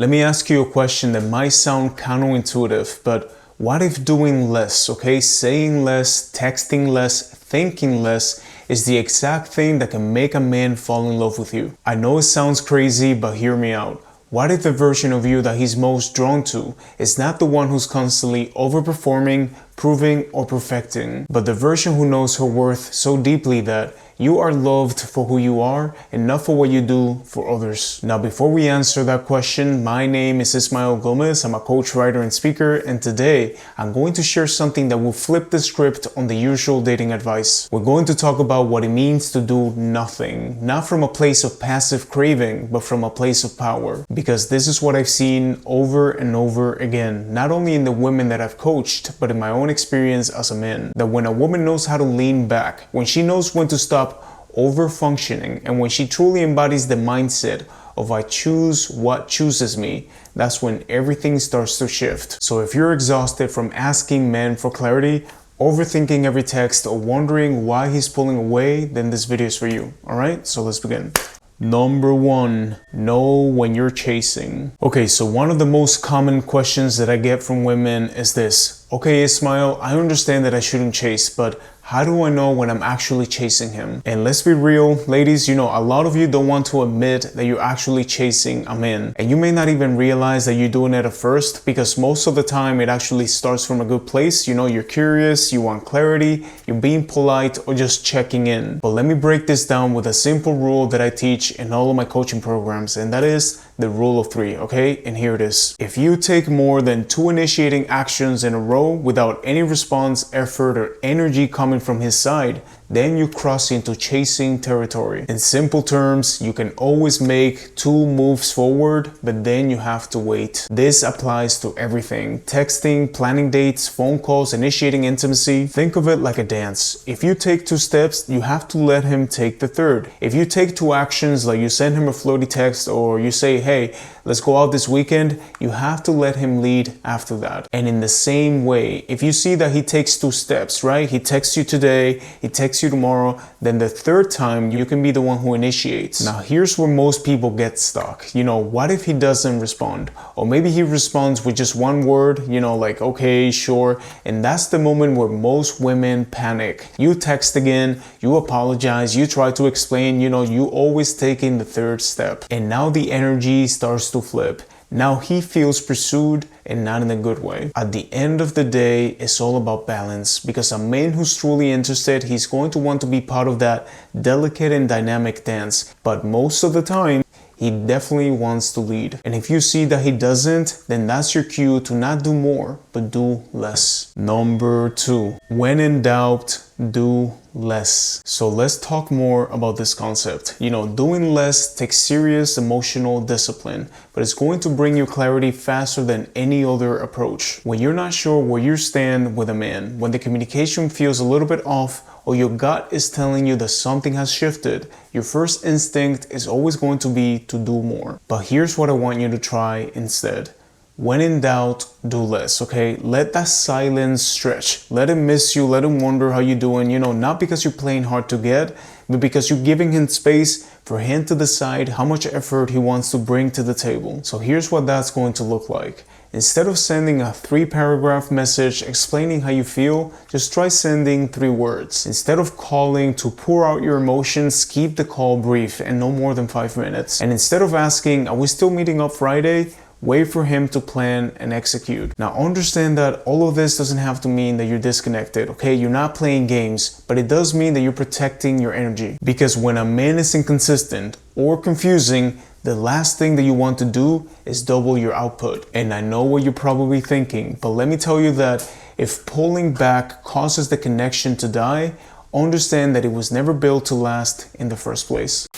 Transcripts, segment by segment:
Let me ask you a question that might sound counterintuitive, but what if doing less, okay? Saying less, texting less, thinking less is the exact thing that can make a man fall in love with you. I know it sounds crazy, but hear me out. What if the version of you that he's most drawn to is not the one who's constantly overperforming, proving, or perfecting, but the version who knows her worth so deeply that you are loved for who you are and not for what you do for others? Now, before we answer that question, my name is Ismael Gomez. I'm a coach, writer, and speaker, and today I'm going to share something that will flip the script on the usual dating advice. We're going to talk about what it means to do nothing, not from a place of passive craving, but from a place of power. Because this is what I've seen over and over again, not only in the women that I've coached, but in my own experience as a man, that when a woman knows how to lean back, when she knows when to stop over-functioning, and when she truly embodies the mindset of I choose what chooses me, that's when everything starts to shift. So if you're exhausted from asking men for clarity, overthinking every text, or wondering why he's pulling away, then this video is for you. Alright, so let's begin. Number 1, know when you're chasing. Okay, so one of the most common questions that I get from women is this. Okay, Ismael, I understand that I shouldn't chase, but how do I know when I'm actually chasing him? And let's be real, ladies, a lot of you don't want to admit that you're actually chasing a man. And you may not even realize that you're doing it at first, because most of the time it actually starts from a good place. You're curious, you want clarity, you're being polite, or just checking in. But let me break this down with a simple rule that I teach in all of my coaching programs, and that is the rule of 3, okay? And here it is. If you take more than 2 initiating actions in a row without any response, effort, or energy coming from his side, then you cross into chasing territory. In simple terms, you can always make 2 moves forward, but then you have to wait. This applies to everything: texting, planning dates, phone calls, initiating intimacy. Think of it like a dance. If you take 2 steps, you have to let him take the 3rd. If you take 2 actions, like you send him a flirty text, or you say, hey, let's go out this weekend, you have to let him lead after that. And in the same way, if you see that he takes 2 steps, right? He texts you today, he texts you tomorrow, then the 3rd time you can be the one who initiates. Now here's where most people get stuck. What if he doesn't respond? Or maybe he responds with just 1 word, like okay, sure. And that's the moment where most women panic. You text again, you apologize, you try to explain, you always taking the 3rd step. And now the energy starts to flip. Now he feels pursued, and not in a good way. At the end of the day, it's all about balance, because a man who's truly interested, he's going to want to be part of that delicate and dynamic dance. But most of the time, he definitely wants to lead. And if you see that he doesn't, then that's your cue to not do more, but do less. Number 2, when in doubt, do less. So let's talk more about this concept. Doing less takes serious emotional discipline, but it's going to bring you clarity faster than any other approach. When you're not sure where you stand with a man, when the communication feels a little bit off, or your gut is telling you that something has shifted, your first instinct is always going to be to do more. But here's what I want you to try instead. When in doubt, do less, okay? Let that silence stretch. Let him miss you, let him wonder how you're doing, not because you're playing hard to get, but because you're giving him space for him to decide how much effort he wants to bring to the table. So here's what that's going to look like. Instead of sending a 3-paragraph message explaining how you feel, just try sending 3 words. Instead of calling to pour out your emotions, keep the call brief and no more than 5 minutes. And instead of asking, are we still meeting up Friday? Wait for him to plan and execute. Now understand that all of this doesn't have to mean that you're disconnected, okay? You're not playing games, but it does mean that you're protecting your energy. Because when a man is inconsistent or confusing, the last thing that you want to do is double your output. And I know what you're probably thinking, but let me tell you that if pulling back causes the connection to die, understand that it was never built to last in the first place.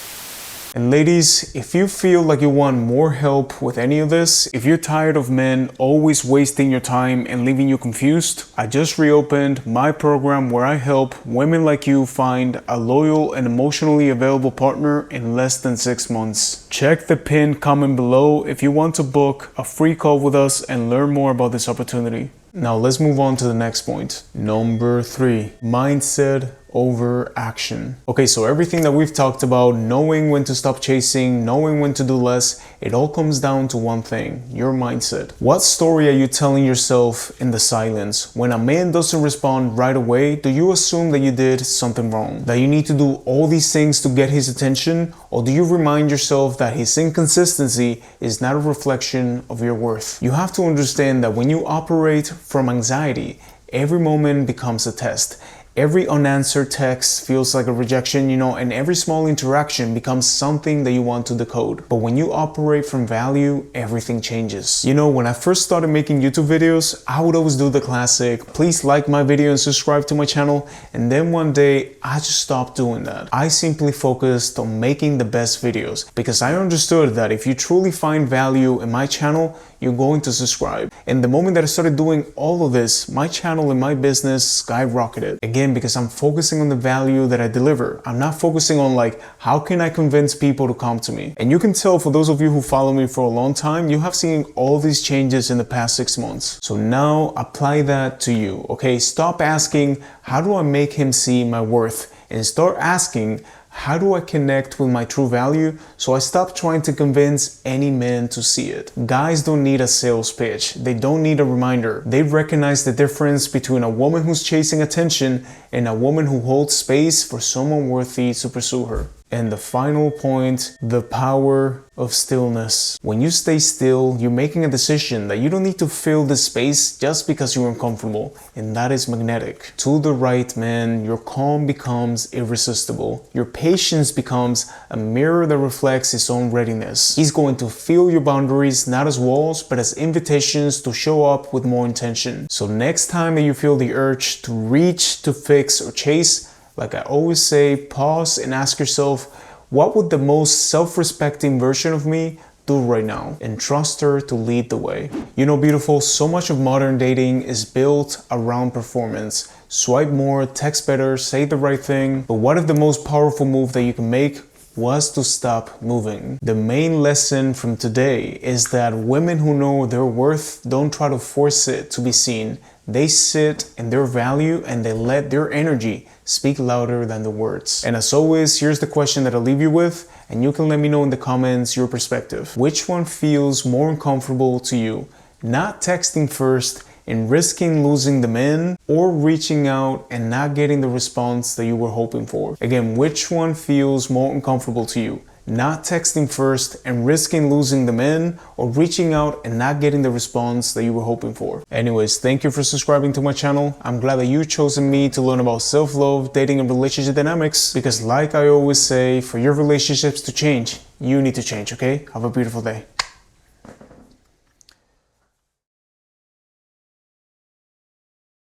And ladies, if you feel like you want more help with any of this, if you're tired of men always wasting your time and leaving you confused, I just reopened my program where I help women like you find a loyal and emotionally available partner in less than 6 months. Check the pinned comment below if you want to book a free call with us and learn more about this opportunity. Now let's move on to the next point. Number 3, mindset over action. Okay, so everything that we've talked about, knowing when to stop chasing, knowing when to do less, it all comes down to one thing: your mindset. What story are you telling yourself in the silence? When a man doesn't respond right away, do you assume that you did something wrong? That you need to do all these things to get his attention? Or do you remind yourself that his inconsistency is not a reflection of your worth? You have to understand that when you operate from anxiety, every moment becomes a test. Every unanswered text feels like a rejection, and every small interaction becomes something that you want to decode. But when you operate from value, everything changes. When I first started making YouTube videos, I would always do the classic, please like my video and subscribe to my channel. And then one day, I just stopped doing that. I simply focused on making the best videos because I understood that if you truly find value in my channel, you're going to subscribe. And the moment that I started doing all of this, my channel and my business skyrocketed. Again, because I'm focusing on the value that I deliver. I'm not focusing on how can I convince people to come to me? And you can tell, for those of you who follow me for a long time, you have seen all these changes in the past 6 months. So now apply that to you, okay? Stop asking, how do I make him see my worth? And start asking, how do I connect with my true value? So I stop trying to convince any man to see it. Guys don't need a sales pitch. They don't need a reminder. They recognize the difference between a woman who's chasing attention and a woman who holds space for someone worthy to pursue her. And the final point, the power of stillness. When you stay still, you're making a decision that you don't need to fill the space just because you're uncomfortable. And that is magnetic. To the right man, your calm becomes irresistible. Your patience becomes a mirror that reflects his own readiness. He's going to feel your boundaries not as walls, but as invitations to show up with more intention. So next time that you feel the urge to reach, to fix, or chase, like I always say, pause and ask yourself, what would the most self-respecting version of me do right now? And trust her to lead the way. Beautiful, so much of modern dating is built around performance. Swipe more, text better, say the right thing. But what if the most powerful move that you can make was to stop moving? The main lesson from today is that women who know their worth don't try to force it to be seen. They sit in their value and they let their energy speak louder than the words. And as always, here's the question that I'll leave you with, and you can let me know in the comments your perspective. Which one feels more uncomfortable to you? Not texting first and risking losing the man, or reaching out and not getting the response that you were hoping for? Again, which one feels more uncomfortable to you? Not texting first and risking losing the man, or reaching out and not getting the response that you were hoping for? Anyways, thank you for subscribing to my channel. I'm glad that you've chosen me to learn about self-love, dating, and relationship dynamics, because like I always say, for your relationships to change, you need to change, okay? Have a beautiful day.